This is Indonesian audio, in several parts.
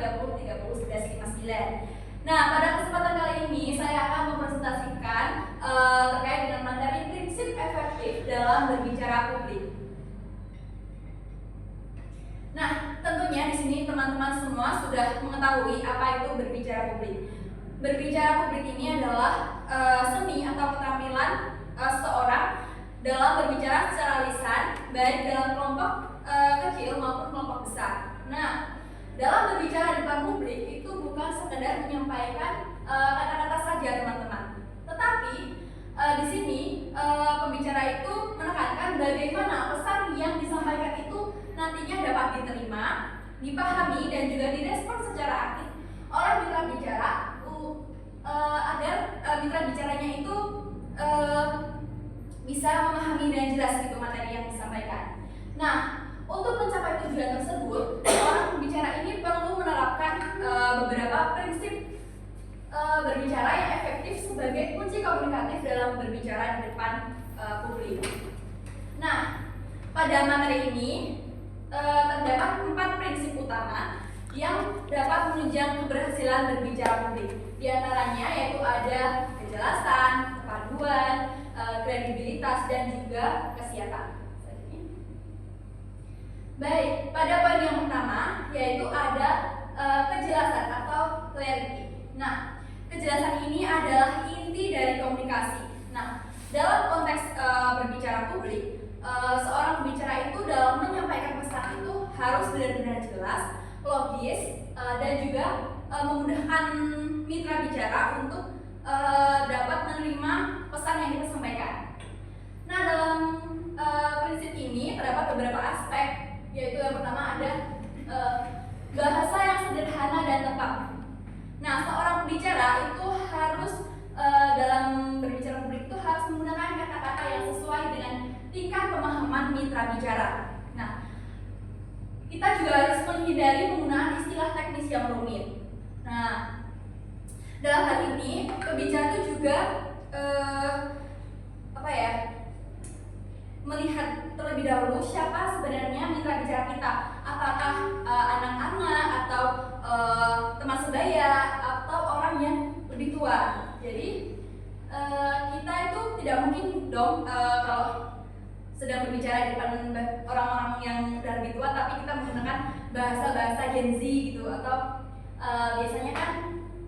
30-30-59. Nah, pada kesempatan kali ini saya akan mempresentasikan terkait dengan materi prinsip efektif dalam berbicara publik. Nah, tentunya di sini teman-teman semua sudah mengetahui apa itu berbicara publik. Berbicara publik ini adalah seni atau keterampilan seseorang dalam berbicara secara lisan, baik dalam kelompok kecil maupun kelompok besar. Nah, dalam berbicara di depan publik itu bukan sekedar menyampaikan kata-kata saja, teman-teman. Tetapi di sini pembicara itu menekankan bagaimana pesan yang disampaikan itu nantinya dapat diterima, dipahami, dan juga direspon secara aktif oleh mitra bicara agar mitra bicaranya itu bisa memahami dan jelas gitu materi yang disampaikan. Nah, untuk mencapai tujuan tersebut, orang pembicara ini perlu menerapkan beberapa prinsip berbicara yang efektif sebagai kunci komunikatif dalam berbicara di depan publik. Nah, pada materi ini terdapat 4 prinsip utama yang dapat menunjang keberhasilan berbicara publik. Di antaranya yaitu ada kejelasan, kepaduan, kredibilitas, dan juga kesiapan. Baik, pada poin yang pertama yaitu ada kejelasan atau clarity. Nah, kejelasan ini adalah inti dari komunikasi. Nah, dalam konteks berbicara publik, seorang pembicara itu dalam menyampaikan pesan itu harus benar-benar jelas, logis, dan juga memudahkan mitra bicara untuk dapat menerima pesan yang kita sampaikan. Nah, dalam prinsip ini terdapat beberapa aspek, yaitu yang pertama ada bahasa yang sederhana dan tepat. Nah, seorang pembicara itu harus dalam berbicara publik itu harus menggunakan kata-kata yang sesuai dengan tingkat pemahaman mitra bicara. Nah, kita juga harus menghindari penggunaan istilah teknis yang rumit. Nah, dalam hal ini pembicara itu juga melihat terlebih dahulu siapa sebenarnya mitra bicara kita. Apakah anak-anak atau teman sebaya atau orang yang lebih tua. Jadi kita itu tidak mungkin dong kalau sedang berbicara di depan orang-orang yang sudah lebih tua tapi kita menggunakan bahasa-bahasa Gen Z gitu, atau biasanya kan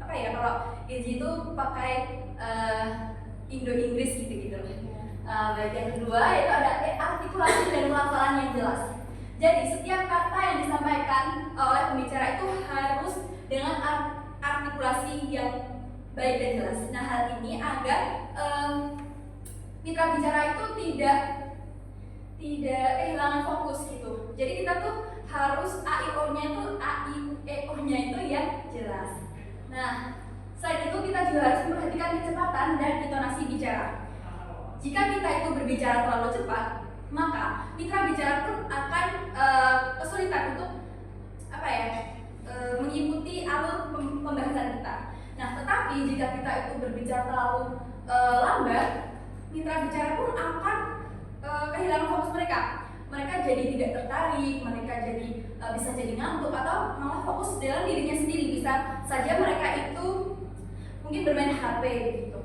kalau Gen Z itu pakai Indo-Inggris gitu-gitu. Bagian kedua yaitu ada artikulasi dan pelafalan yang jelas. Jadi setiap kata yang disampaikan oleh pembicara itu harus dengan artikulasi yang baik dan jelas. Nah, hal ini agar mitra bicara itu tidak kehilangan fokus gitu. Jadi kita tuh harus AIO-nya itu yang jelas. Nah, selain itu kita juga harus memperhatikan kecepatan dan intonasi bicara. Jika kita itu berbicara terlalu cepat, maka mitra bicara pun akan kesulitan untuk mengikuti alur pembahasan kita. Nah, tetapi jika kita itu berbicara terlalu lambat, mitra bicara pun akan kehilangan fokus mereka. Mereka jadi tidak tertarik, mereka jadi bisa jadi ngantuk atau malah fokus dalam dirinya sendiri. Bisa saja mereka itu mungkin bermain HP gitu.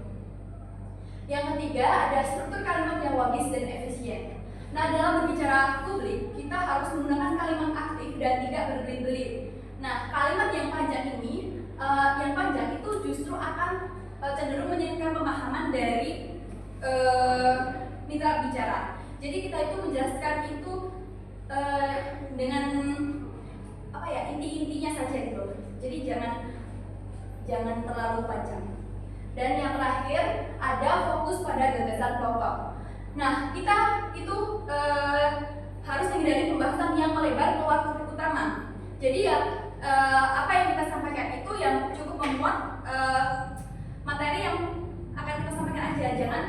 Yang ketiga ada struktur kalimat yang logis dan efisien. Nah, dalam berbicara publik kita harus menggunakan kalimat aktif dan tidak berbelit-belit. Nah, kalimat yang panjang itu justru akan cenderung menyulitkan pemahaman dari mitra bicara. Jadi kita itu menjelaskan itu dengan inti-intinya saja gitu. Jadi jangan terlalu panjang. Dan yang terakhir ada fokus pada gagasan pokok. Nah, kita itu harus menghindari pembahasan yang melebar keluar topik utama. Jadi apa yang kita sampaikan itu yang cukup memuat materi yang akan kita sampaikan aja, jangan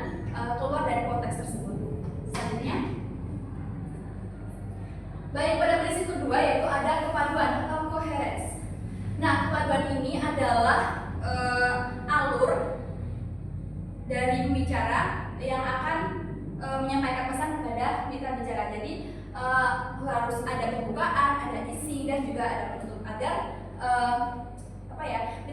keluar dari konteks tersebut. Selanjutnya, baik, pada prinsip kedua yaitu ada kepaduan atau coherence. Nah, kepaduan ini adalah alur dari pembicara yang akan menyampaikan pesan kepada mitra bicara. Jadi harus ada pembukaan, ada isi, dan juga ada penutup agar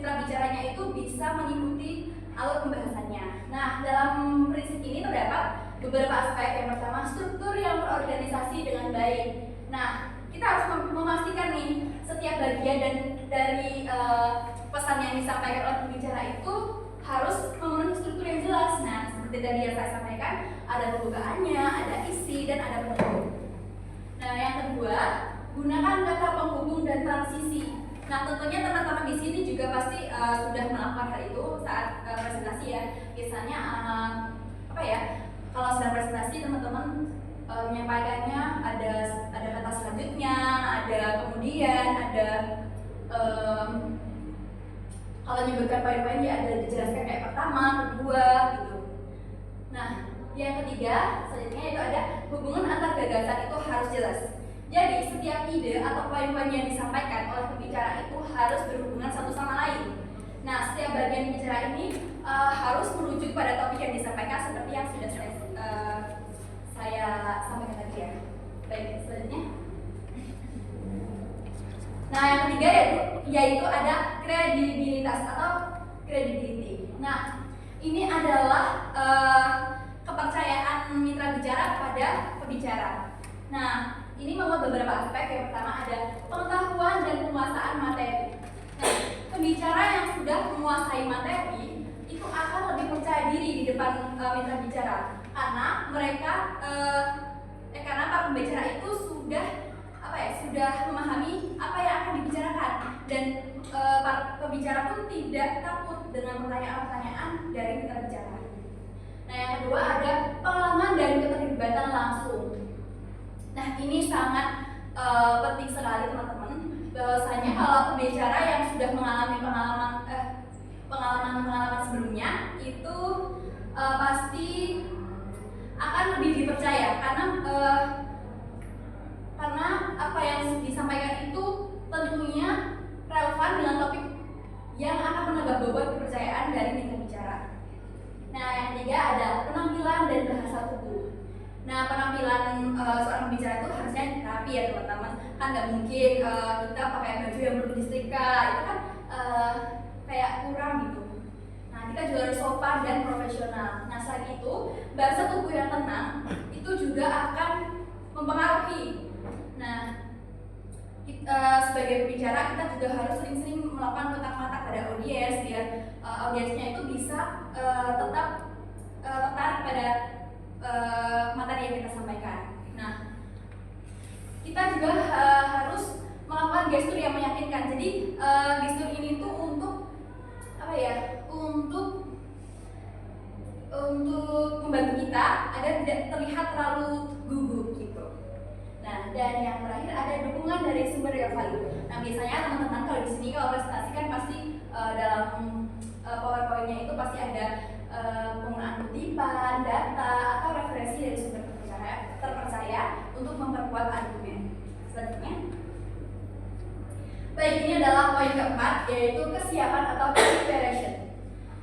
mitra bicaranya itu bisa mengikuti alur pembahasannya. Nah, dalam prinsip ini terdapat beberapa aspek. Yang pertama, struktur yang terorganisasi dengan baik. Nah, kita harus memastikan nih setiap bagian dan dari pesan yang disampaikan oleh pembicara itu harus memenuhi struktur yang jelas. Nah, seperti tadi yang saya sampaikan, ada pembukaannya, ada isi, dan ada penutup. Nah, yang kedua, gunakan kata penghubung dan transisi. Nah, tentunya teman-teman di sini juga pasti sudah melakukan hal itu saat presentasi ya. Biasanya kalau sedang presentasi teman-teman menyampaikannya ada kata selanjutnya, ada kemudian, ada kalau menyebutkan poin-poin ya ada dijelaskan kayak pertama, kedua gitu. Nah, yang ketiga selanjutnya itu ada hubungan antar gagasan itu harus jelas. Jadi setiap ide atau poin-poin yang disampaikan oleh pembicara itu harus berhubungan satu sama lain. Nah, setiap bagian bicara ini harus merujuk pada topik yang disampaikan seperti yang sudah saya sampaikan tadi ya. Baik, selanjutnya. Nah, yang ketiga yaitu ada kredibilitas atau credibility. Nah, ini adalah kepercayaan mitra bicara kepada pembicara. Nah, ini memuat beberapa aspek. Yang pertama ada pengetahuan dan penguasaan materi. Nah, pembicara yang sudah menguasai materi itu akan lebih percaya diri di depan mitra bicara karena mereka karena para pembicara itu sudah memahami apa yang akan dibicarakan dan para pembicara pun tidak takut dengan pertanyaan-pertanyaan dari mitra bicara. Nah, yang kedua ada pengalaman dan keterlibatan langsung. Nah, ini sangat penting sekali teman-teman. Bahwasanya kalau pembicara yang sudah mengalami pengalaman sebelumnya itu pasti akan lebih dipercaya karena apa yang disampaikan itu tentunya relevan dengan topik yang akan menambah bobot kepercayaan dari mitra bicara. Nah, yang ketiga ada penampilan dan bahasa tubuh. Nah, penampilan seorang pembicara itu harusnya rapi ya teman-teman. Kan nggak mungkin kita pakai baju yang belum disetrika, itu kan kayak kurang gitu. Nah, kita juga harus sopan dan profesional. Nah, selain itu bahasa tubuh yang tenang itu juga akan mempengaruhi. Nah, sebagai pembicara kita juga harus sering-sering melakukan kontak mata pada audiens biar audiensnya itu bisa tetap tertarik pada materi yang kita sampaikan. Nah, kita juga harus melakukan gestur yang meyakinkan. Jadi gestur ini tuh untuk membantu kita agar tidak terlihat terlalu gugup gitu. Nah, dan yang terakhir ada dukungan dari sumber yang valid. Nah, biasanya teman-teman kalau di sini kalau presentasi kan pasti dalam PowerPoint-nya itu pasti ada penggunaan kutipan, data, atau referensi dari sumber terpercaya untuk memperkuat argumen. Selanjutnya, baik, ini adalah poin keempat, yaitu kesiapan atau preparation.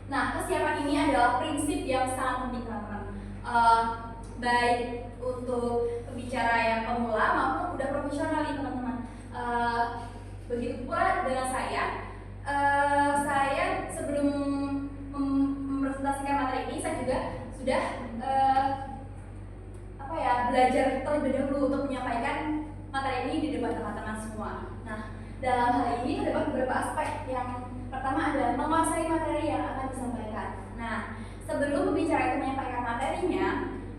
Nah, kesiapan ini adalah prinsip yang sangat penting teman-teman. Baik untuk pembicara yang pemula maupun udah profesional nih teman-teman. Begitu pula dengan saya sebelum mempresentasikan materi ini saya juga sudah belajar terlebih dahulu untuk menyampaikan materi ini di depan teman-teman semua. Nah, dalam hal ini terdapat beberapa aspek. Yang pertama adalah menguasai materi yang akan disampaikan. Nah, sebelum pembicara itu menyampaikan materinya,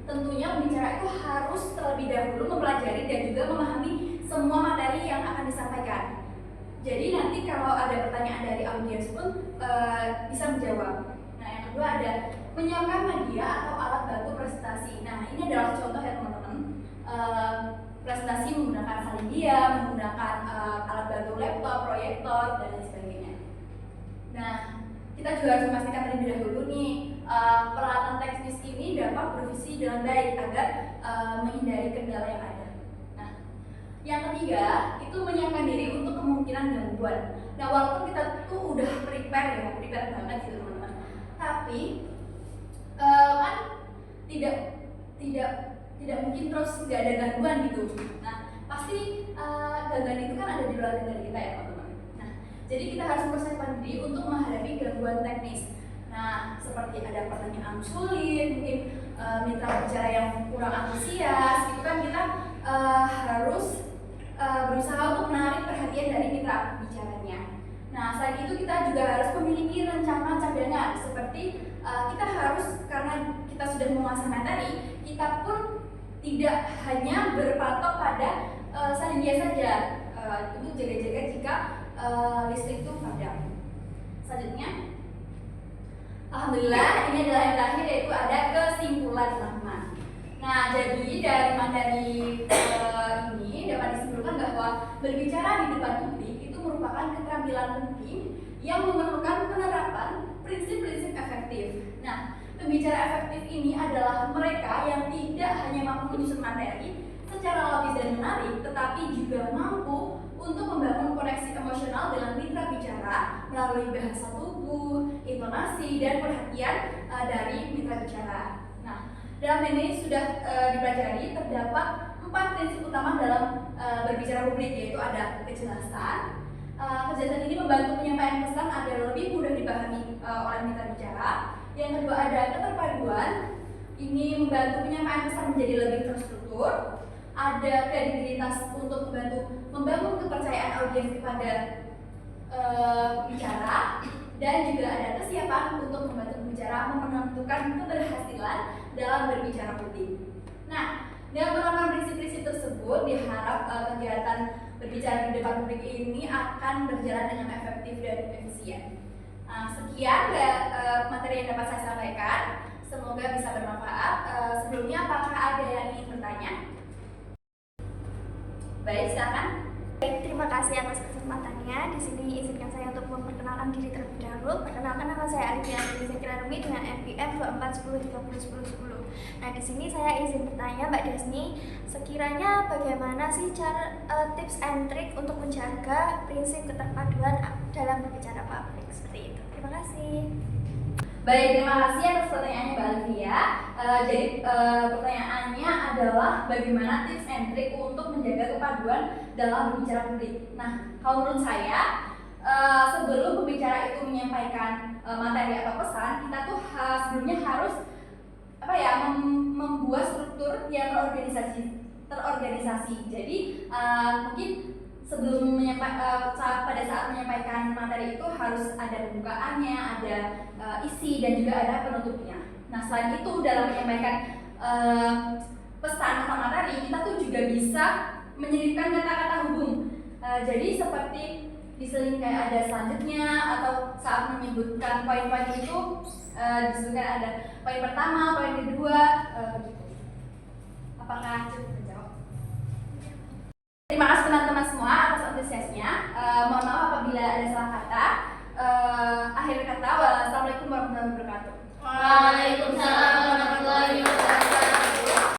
tentunya pembicara itu harus terlebih dahulu mempelajari dan juga memahami semua materi yang akan disampaikan. Jadi nanti kalau ada pertanyaan dari audiens pun bisa menjawab. Nah, yang kedua ada menyiapkan media atau alat bantu presentasi. Nah, ini adalah contoh ya teman-teman. Presentasi menggunakan salin dia, menggunakan alat bantu laptop, proyektor, dan lain sebagainya. Nah, kita juga harus memastikan terlebih dahulu nih peralatan teknis ini dapat berfungsi dengan baik agar menghindari kendala yang ada. Nah, yang ketiga itu menyiapkan diri untuk kemungkinan gangguan. Nah, walaupun kita tuh udah prepare banget gitu teman-teman, tapi kan tidak mungkin terus nggak ada gangguan gitu. Nah, pasti gangguan itu kan ada di luar kendali kita ya teman-teman. Nah, Jadi kita harus mempersiapkan diri untuk menghadapi gangguan teknis. Nah, seperti ada pertanyaan sulit, mungkin mitra bicara yang kurang antusias, itu kan kita harus berusaha untuk menarik perhatian dari mitra bicaranya. Nah, selain itu kita juga harus memiliki rencana cadangan, seperti kita harus, karena kita sudah menguasai materi, kita pun tidak hanya berpatok pada salin saja, untuk jaga-jaga jika listrik itu padam. Selanjutnya, alhamdulillah ini adalah yang terakhir, yaitu ada kesimpulan teman-teman. Nah, jadi dari materi ini dapat disimpulkan bahwa berbicara di depan publik itu merupakan keterampilan penting yang memerlukan penerapan prinsip-prinsip efektif. Nah, pembicara efektif ini adalah mereka yang tidak hanya mampu menyusun materi secara logis dan menarik, tetapi juga mampu untuk membangun koneksi emosional dengan mitra bicara melalui bahasa tubuh, intonasi, dan perhatian dari mitra bicara. Nah, dalam ini sudah dipelajari, terdapat 4 prinsip utama dalam berbicara publik, yaitu ada kejelasan. Kejelasan ini membantu penyampaian pesan agar lebih mudah dipahami oleh mitra bicara. Yang kedua ada keterpaduan, ini membantu penyampaian pesan menjadi lebih terstruktur. Ada kredibilitas untuk membantu membangun kepercayaan audiens kepada bicara, dan juga ada kesiapan untuk membantu pembicara menentukan keberhasilan dalam berbicara publik. Nah, dengan menerapkan prinsip-prinsip tersebut, diharap kegiatan berbicara di depan publik ini akan berjalan dengan efektif dan efisien. Sekian materi yang dapat saya sampaikan. Semoga bisa bermanfaat. Sebelumnya, apakah ada yang ingin bertanya? Baik, silakan. Baik, terima kasih atas kesempatannya. Di sini izinkan saya untuk memperkenalkan diri terlebih dahulu. Perkenalkan, nama saya Alifia Kirarumi dengan NPM 2410301010. Nah, di sini saya izin bertanya Mbak Desni, sekiranya bagaimana sih cara tips and trik untuk menjaga prinsip keterpaduan dalam berbicara publik seperti itu? Terima kasih. Baik, terima kasih atas pertanyaannya Mbak Alivia. Jadi pertanyaannya adalah bagaimana tips and trik untuk menjaga kepaduan dalam berbicara publik. Nah, kalau menurut saya, sebelum pembicara itu menyampaikan materi atau pesan, kita tuh sebelumnya harus membuat struktur yang terorganisasi. Jadi mungkin sebelum pada saat menyampaikan materi itu harus ada pembukaannya, ada isi, dan juga ada penutupnya. Nah, selain itu dalam menyampaikan pesan atau materi, kita tuh juga bisa menyelipkan kata-kata hubung. Jadi seperti diseling kayak ada selanjutnya, atau saat menyebutkan poin-poin itu disebutkan ada poin pertama, poin kedua, begitu. Apakah cukup?